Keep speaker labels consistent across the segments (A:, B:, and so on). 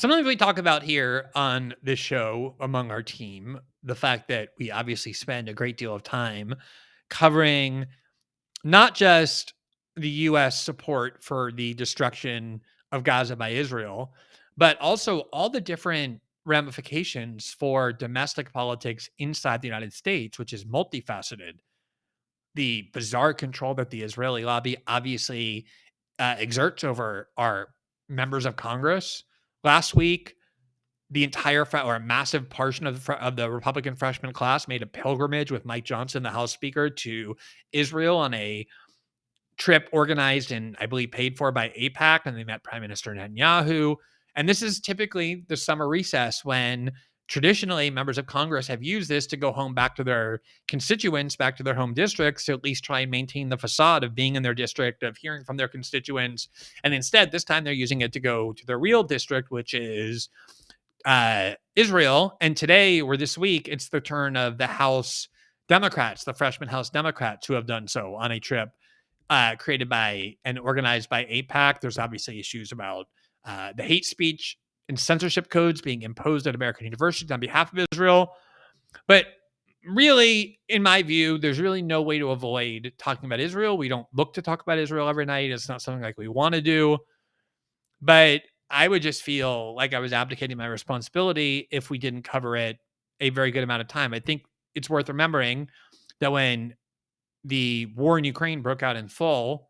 A: Sometimes we talk about here on this show among our team the fact that we obviously spend a great deal of time covering not just the U.S. support for the destruction of Gaza by Israel, but also all the different ramifications for domestic politics inside the United States, which is multifaceted. The bizarre control that the Israeli lobby obviously exerts over our members of Congress. Last week, the entire or a massive portion of the Republican freshman class made a pilgrimage with Mike Johnson, the House Speaker, to Israel on a trip organized and I believe paid for by AIPAC, and they met Prime Minister Netanyahu. And this is typically the summer recess when traditionally members of Congress have used this to go home back to their constituents, back to their home districts, to at least try and maintain the facade of being in their district, of hearing from their constituents. And instead, this time they're using it to go to their real district, which is Israel. And today, or this week, it's the turn of the House Democrats, the freshman House Democrats, who have done so on a trip created by and organized by AIPAC. There's obviously issues about the hate speech and censorship codes being imposed at American universities on behalf of Israel. But really, in my view, there's really no way to avoid talking about Israel. We don't look to talk about Israel every night. It's not something like we want to do. But I would just feel like I was abdicating my responsibility if we didn't cover it a very good amount of time. I think it's worth remembering that when the war in Ukraine broke out in full,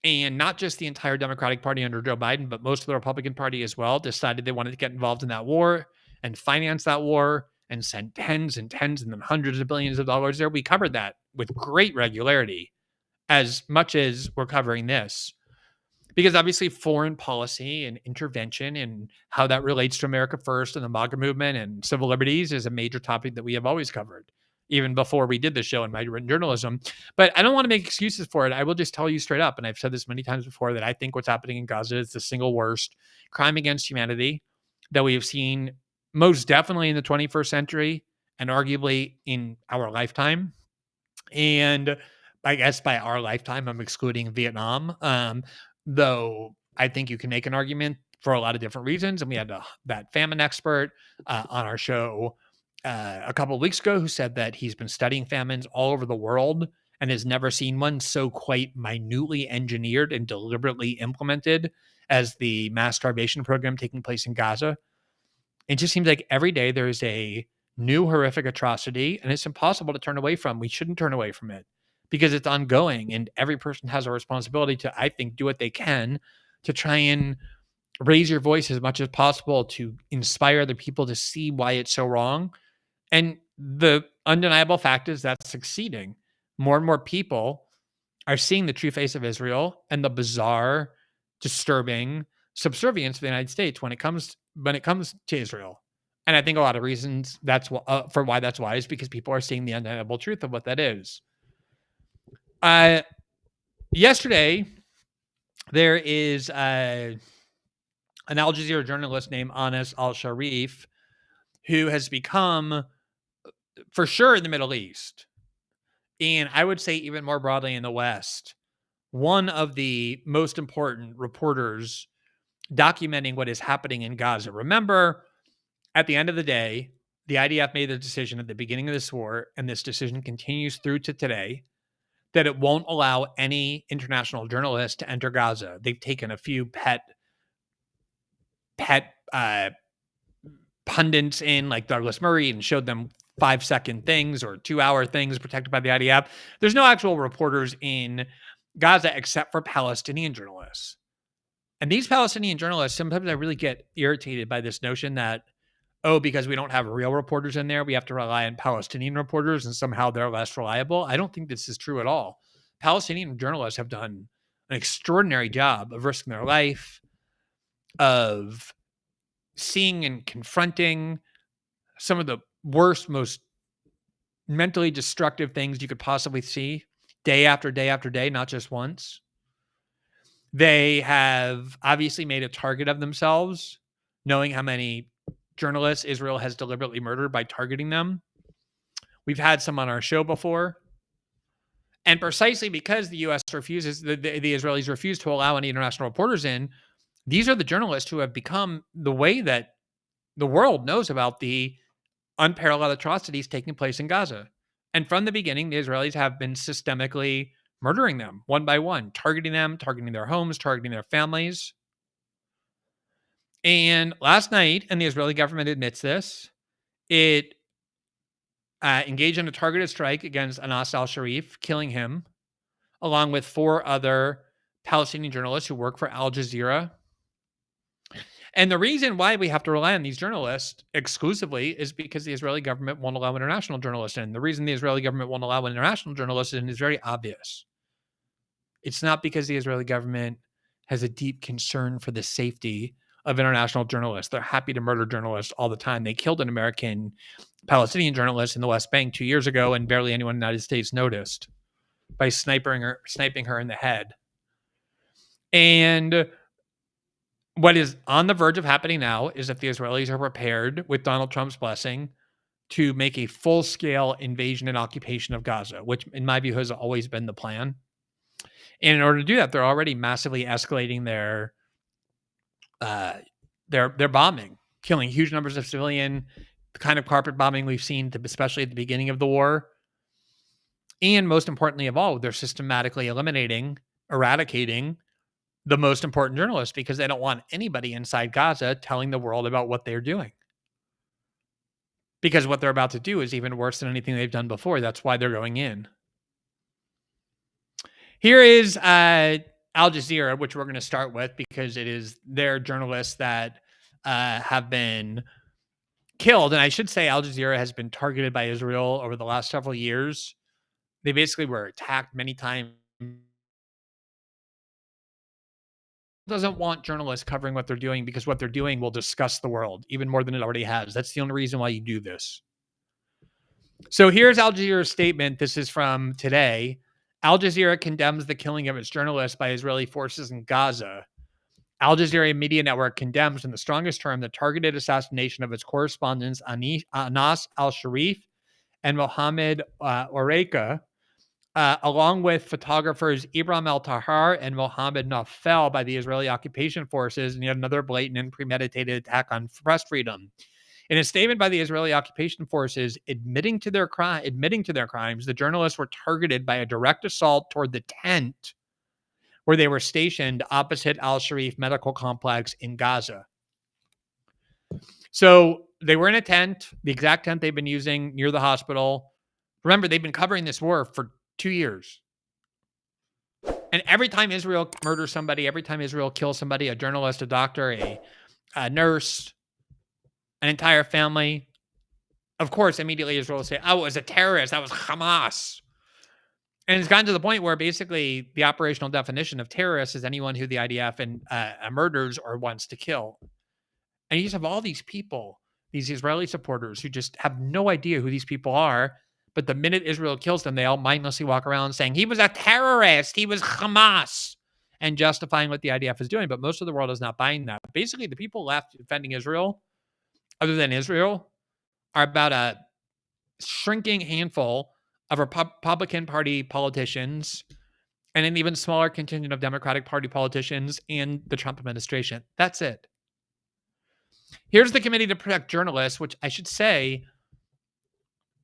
A: and not just the entire Democratic Party under Joe Biden, but most of the Republican Party as well, decided they wanted to get involved in that war and finance that war and send tens and tens and then hundreds of billions of dollars there. We covered that with great regularity, as much as we're covering this. Because obviously foreign policy and intervention and how that relates to America First and the MAGA movement and civil liberties is a major topic that we have always covered, even before we did the show in my written journalism. But I don't want to make excuses for it. I will just tell you straight up, and I've said this many times before, that I think what's happening in Gaza is the single worst crime against humanity that we have seen most definitely in the 21st century and arguably in our lifetime. And I guess by our lifetime, I'm excluding Vietnam. Though I think you can make an argument for a lot of different reasons. And we had that famine expert on our show a couple of weeks ago who said that he's been studying famines all over the world and has never seen one so quite minutely engineered and deliberately implemented as the mass starvation program taking place in Gaza. It just seems like every day there is a new horrific atrocity, and it's impossible to turn away from. We shouldn't turn away from it, because it's ongoing, and every person has a responsibility to, I think, do what they can to try and raise your voice as much as possible to inspire other people to see why it's so wrong. And the undeniable fact is that's succeeding. More and more people are seeing the true face of Israel and the bizarre, disturbing subservience of the United States when it comes to Israel. And I think a lot of reasons for why that's why is because people are seeing the undeniable truth of what that is. Yesterday, there is an Al Jazeera journalist named Anas al-Sharif who has become, for sure in the Middle East, and I would say even more broadly in the West, one of the most important reporters documenting what is happening in Gaza. Remember, at the end of the day, the IDF made the decision at the beginning of this war, and this decision continues through to today, that it won't allow any international journalists to enter Gaza. They've taken a few pet pundits in, like Douglas Murray, and showed them 5-second things or 2-hour things protected by the IDF. There's no actual reporters in Gaza except for Palestinian journalists. And these Palestinian journalists, sometimes I really get irritated by this notion that, because we don't have real reporters in there, we have to rely on Palestinian reporters and somehow they're less reliable. I don't think this is true at all. Palestinian journalists have done an extraordinary job of risking their life, of seeing and confronting some of the worst, most mentally destructive things you could possibly see day after day after day, not just once. They have obviously made a target of themselves, knowing how many journalists Israel has deliberately murdered by targeting them. We've had some on our show before. And precisely because the U.S. refuses, the Israelis refuse to allow any international reporters in, These are the journalists who have become the way that the world knows about the unparalleled atrocities taking place in Gaza. And from the beginning, the Israelis have been systemically murdering them one by one, targeting them, targeting their homes, targeting their families. And last night, and the Israeli government admits this, it engaged in a targeted strike against Anas al-Sharif, killing him, along with 4 other Palestinian journalists who work for Al Jazeera. And the reason why we have to rely on these journalists exclusively is because the Israeli government won't allow international journalists in. The reason the Israeli government won't allow international journalists in is very obvious. It's not because the Israeli government has a deep concern for the safety of international journalists. They're happy to murder journalists all the time. They killed an American Palestinian journalist in the West Bank 2 years ago, and barely anyone in the United States noticed by sniping her in the head. And what is on the verge of happening now is that the Israelis are prepared, with Donald Trump's blessing, to make a full-scale invasion and occupation of Gaza, which in my view has always been the plan. And in order to do that, they're already massively escalating their bombing, killing huge numbers of civilian, the kind of carpet bombing we've seen, especially at the beginning of the war. And most importantly of all, they're systematically eradicating the most important journalists because they don't want anybody inside Gaza telling the world about what they're doing. Because what they're about to do is even worse than anything they've done before. That's why they're going in. Here is Al Jazeera, which we're going to start with because it is their journalists that have been killed. And I should say Al Jazeera has been targeted by Israel over the last several years. They basically were attacked many times. Doesn't want journalists covering what they're doing because what they're doing will disgust the world even more than it already has. That's the only reason why you do this. So here's Al Jazeera's statement. This is from today. Al Jazeera condemns the killing of its journalists by Israeli forces in Gaza. Al Jazeera media network condemns in the strongest term the targeted assassination of its correspondents Anas al-Sharif and Mohammed Oreika, along with photographers Ibrahim al-Tahar and Mohammed Nafel by the Israeli occupation forces, and yet another blatant and premeditated attack on press freedom. In a statement by the Israeli occupation forces admitting to their crimes, the journalists were targeted by a direct assault toward the tent where they were stationed opposite al-Sharif medical complex in Gaza. So they were in a tent, the exact tent they've been using near the hospital. Remember, they've been covering this war for 2 years. And every time Israel murders somebody, every time Israel kills somebody, a journalist, a doctor, a nurse, an entire family, of course, immediately Israel will say, oh, it was a terrorist. That was Hamas. And it's gotten to the point where basically the operational definition of terrorist is anyone who the IDF murders or wants to kill. And you just have all these people, these Israeli supporters who just have no idea who these people are. But the minute Israel kills them, they all mindlessly walk around saying, he was a terrorist, he was Hamas, and justifying what the IDF is doing. But most of the world is not buying that. Basically, the people left defending Israel, other than Israel, are about a shrinking handful of Republican Party politicians and an even smaller contingent of Democratic Party politicians and the Trump administration. That's it. Here's the Committee to Protect Journalists, which I should say,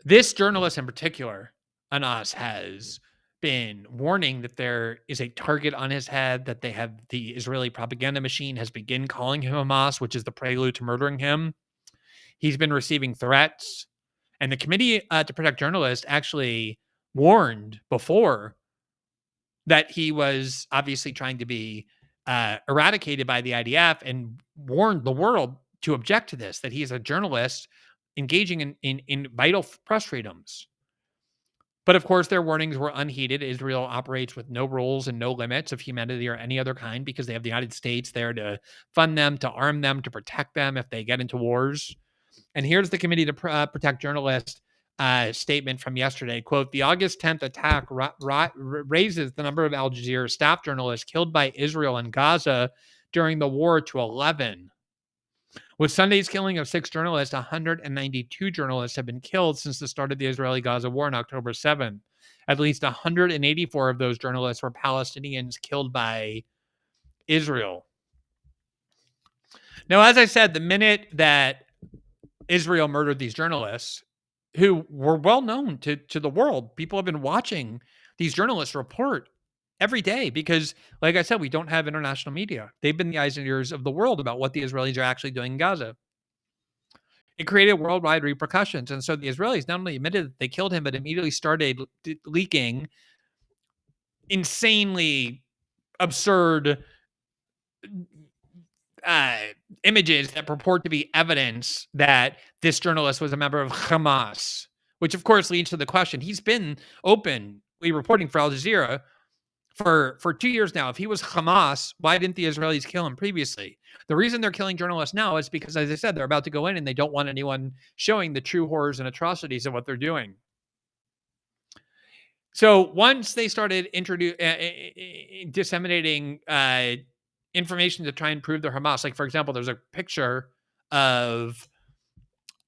A: this journalist in particular, Anas, has been warning that there is a target on his head, that the Israeli propaganda machine has begun calling him Hamas, which is the prelude to murdering him. He's been receiving threats. And the Committee to Protect Journalists actually warned before that he was obviously trying to be eradicated by the IDF and warned the world to object to this, that he is a journalist engaging in vital press freedoms. But of course, their warnings were unheeded. Israel operates with no rules and no limits of humanity or any other kind because they have the United States there to fund them, to arm them, to protect them if they get into wars. And here's the Committee to Protect Journalists statement from yesterday. Quote, the August 10th attack raises the number of Al Jazeera staff journalists killed by Israel in Gaza during the war to 11. With Sunday's killing of 6 journalists, 192 journalists have been killed since the start of the Israeli-Gaza war on October 7th. At least 184 of those journalists were Palestinians killed by Israel. Now, as I said, the minute that Israel murdered these journalists who were well known to the world, people have been watching these journalists report every day because, like I said, we don't have international media. They've been the eyes and ears of the world about what the Israelis are actually doing in Gaza. It created worldwide repercussions. And so the Israelis not only admitted that they killed him, but immediately started leaking insanely absurd images that purport to be evidence that this journalist was a member of Hamas, which of course leads to the question. He's been openly reporting for Al Jazeera for 2 years now. If he was Hamas, why didn't the Israelis kill him previously? The reason they're killing journalists now is because, as I said, they're about to go in and they don't want anyone showing the true horrors and atrocities of what they're doing. So once they started disseminating information to try and prove they're Hamas, like for example, there's a picture of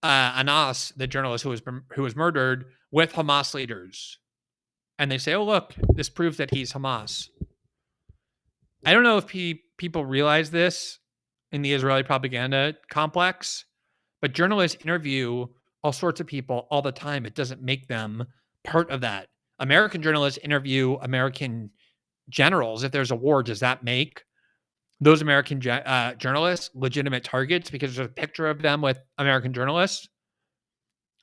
A: Anas, the journalist who was murdered, with Hamas leaders, and they say, "Oh, look, this proves that he's Hamas." I don't know if people realize this in the Israeli propaganda complex, but journalists interview all sorts of people all the time. It doesn't make them part of that. American journalists interview American generals. If there's a war, does that make those American journalists legitimate targets because there's a picture of them with American journalists?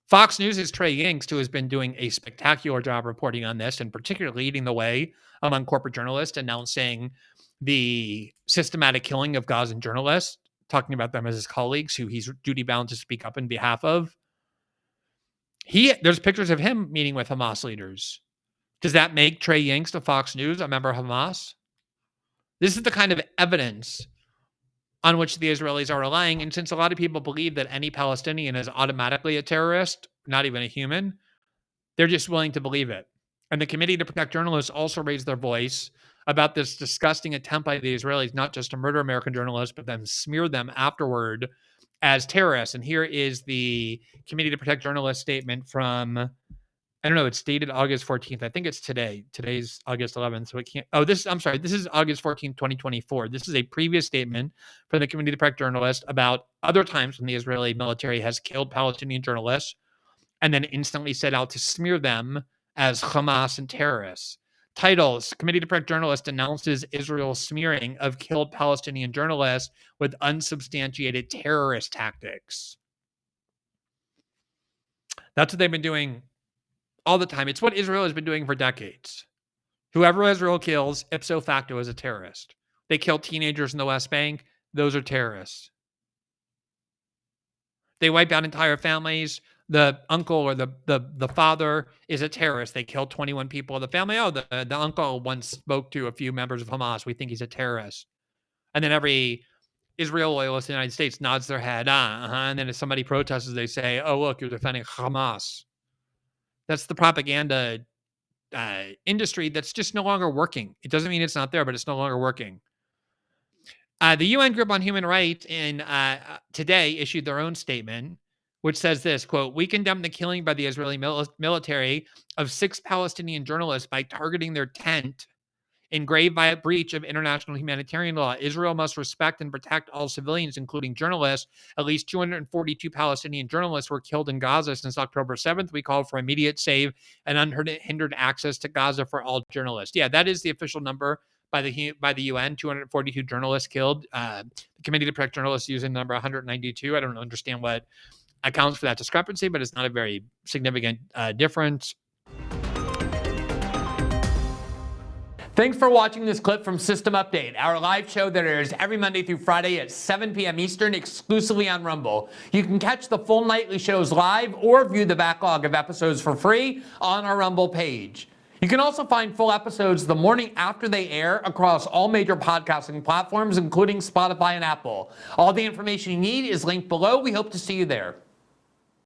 A: Fox News' Trey Yingst, who has been doing a spectacular job reporting on this and particularly leading the way among corporate journalists, announcing the systematic killing of Gazan journalists, talking about them as his colleagues who he's duty-bound to speak up in behalf of. There's pictures of him meeting with Hamas leaders. Does that make Trey Yingst of Fox News a member of Hamas? This is the kind of evidence on which the Israelis are relying. And since a lot of people believe that any Palestinian is automatically a terrorist, not even a human, they're just willing to believe it. And the Committee to Protect Journalists also raised their voice about this disgusting attempt by the Israelis, not just to murder American journalists, but then smear them afterward as terrorists. And here is the Committee to Protect Journalists statement from, I don't know, it's dated August 14th. I think it's today. Today's August 11th, so it can't. Oh, this is August 14th, 2024. This is a previous statement from the Committee to Protect Journalists about other times when the Israeli military has killed Palestinian journalists and then instantly set out to smear them as Hamas and terrorists. Titles: Committee to Protect Journalists announces Israel's smearing of killed Palestinian journalists with unsubstantiated terrorist tactics. That's what they've been doing all the time. It's what Israel has been doing for decades. Whoever Israel kills, ipso facto, is a terrorist. They kill teenagers in the West Bank. Those are terrorists. They wipe out entire families. The uncle or the father is a terrorist. They killed 21 people of the family. Oh, the uncle once spoke to a few members of Hamas. We think he's a terrorist. And then every Israel loyalist in the United States nods their head. And then if somebody protests, they say, oh, look, you're defending Hamas. That's the propaganda industry that's just no longer working. It doesn't mean it's not there, but it's no longer working. The UN Group on Human Rights today issued their own statement, which says this, quote, "We condemn the killing by the Israeli military of 6 Palestinian journalists by targeting their tent in grave breach of international humanitarian law. Israel must respect and protect all civilians, including journalists. At least 242 Palestinian journalists were killed in Gaza since October 7th. We call for immediate, safe, and unhindered access to Gaza for all journalists." Yeah, that is the official number by the UN, 242 journalists killed. The Committee to Protect Journalists using the number 192. I don't understand what accounts for that discrepancy, but it's not a very significant difference. Thanks for watching this clip from System Update, our live show that airs every Monday through Friday at 7 p.m. Eastern, exclusively on Rumble. You can catch the full nightly shows live or view the backlog of episodes for free on our Rumble page. You can also find full episodes the morning after they air across all major podcasting platforms, including Spotify and Apple. All the information you need is linked below. We hope to see you there.